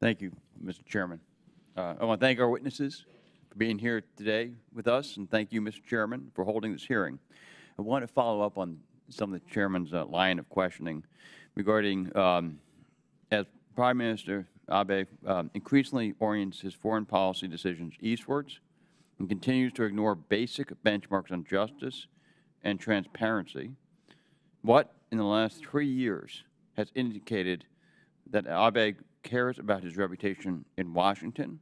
Thank you, Mr. Chairman. I want to thank our witnesses for being here today with us, and thank you, Mr. Chairman, for holding this hearing. I want to follow up on some of the Chairman's line of questioning regarding, as Prime Minister Abe increasingly orients his foreign policy decisions eastwards and continues to ignore basic benchmarks on justice and transparency, what in the last 3 years has indicated that Abe cares about his reputation in Washington?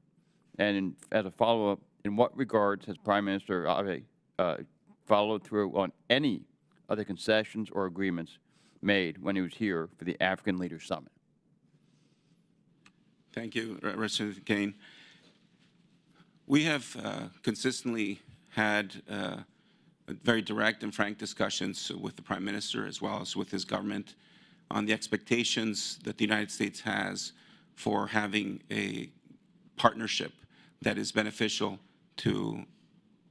And as a follow-up, in what regards has Prime Minister Abe followed through on any of the concessions or agreements made when he was here for the African Leaders Summit? Thank you, Representative Kean. We have consistently had very direct and frank discussions with the Prime Minister as well as with his government on the expectations that the United States has for having a partnership that is beneficial to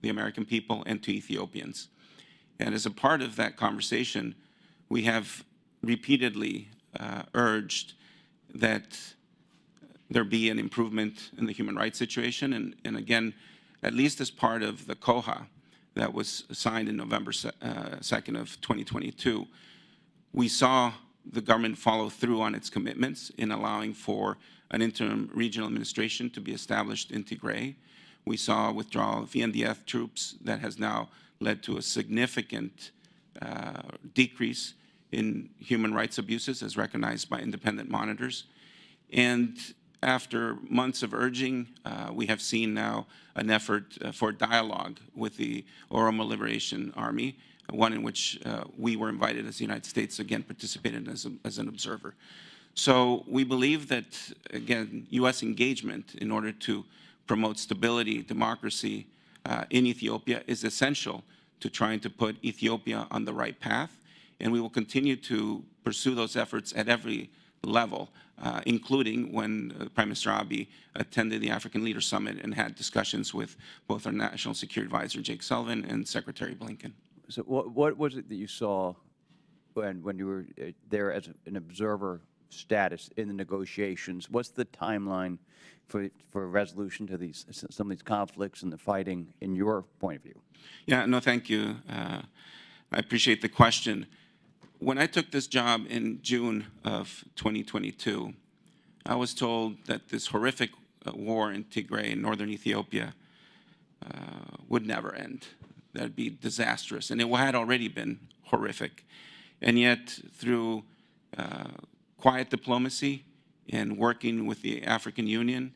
the American people and to Ethiopians. And as a part of that conversation, we have repeatedly urged that there be an improvement in the human rights situation. And again, at least as part of the COHA that was signed in November 2nd of 2022, we saw the government follow through on its commitments in allowing for an interim regional administration to be established in Tigray. We saw withdrawal of ENDF troops that has now led to a significant decrease in human rights abuses as recognized by independent monitors. And after months of urging, we have seen now an effort for dialogue with the Oromo Liberation Army, one in which we were invited as the United States, again, participated as an observer. So we believe that, again, U.S. engagement in order to promote stability, democracy in Ethiopia is essential to trying to put Ethiopia on the right path. And we will continue to pursue those efforts at every level, including when Prime Minister Abiy attended the African Leaders Summit and had discussions with both our National Security Advisor, Jake Sullivan, and Secretary Blinken. So what was it that you saw when you were there as an observer status in the negotiations? What's the timeline for resolution to some of these conflicts and the fighting in your point of view? Yeah, no, thank you. I appreciate the question. When I took this job in June of 2022, I was told that this horrific war in Tigray in northern Ethiopia would never end. That'd be disastrous, and it had already been horrific. And yet, through quiet diplomacy and working with the African Union,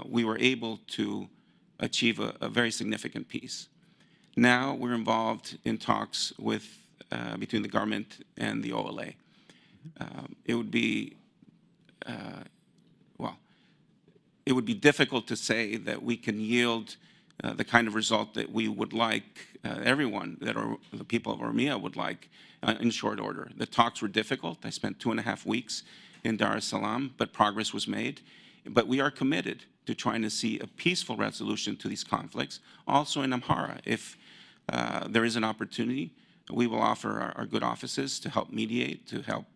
we were able to achieve a very significant peace. Now we're involved in talks between the government and the OLA. It would be it would be difficult to say that we can yield the kind of result that we would like, everyone, the people of Oromia would like, in short order. The talks were difficult. I spent 2.5 weeks in Dar es Salaam, but progress was made. But we are committed to trying to see a peaceful resolution to these conflicts, also in Amhara. If there is an opportunity, we will offer our good offices to help mediate, to help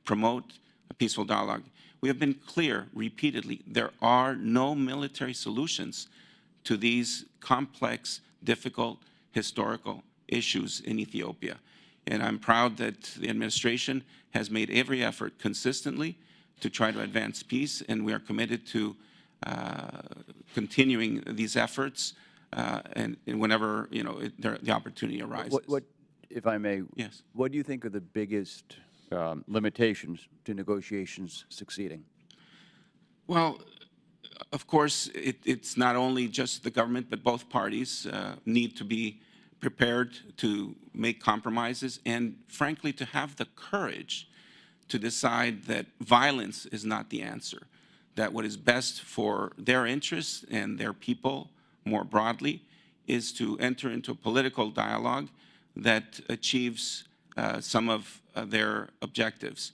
promote a peaceful dialogue. We have been clear repeatedly, there are no military solutions to these complex, difficult, historical issues in Ethiopia. And I'm proud that the administration has made every effort consistently to try to advance peace, and we are committed to continuing these efforts and whenever the opportunity arises. What, if I may, yes. What do you think are the biggest limitations to negotiations succeeding? Well, of course, it's not only just the government, but both parties need to be prepared to make compromises and, frankly, to have the courage to decide that violence is not the answer, that what is best for their interests and their people more broadly is to enter into a political dialogue that achieves some of their objectives.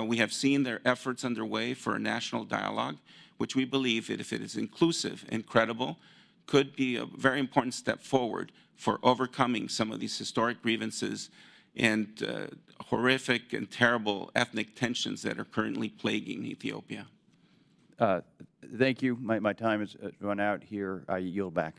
We have seen their efforts underway for a national dialogue, which we believe that if it is inclusive and credible, could be a very important step forward for overcoming some of these historic grievances and horrific and terrible ethnic tensions that are currently plaguing Ethiopia. Thank you. My time has run out here. I yield back.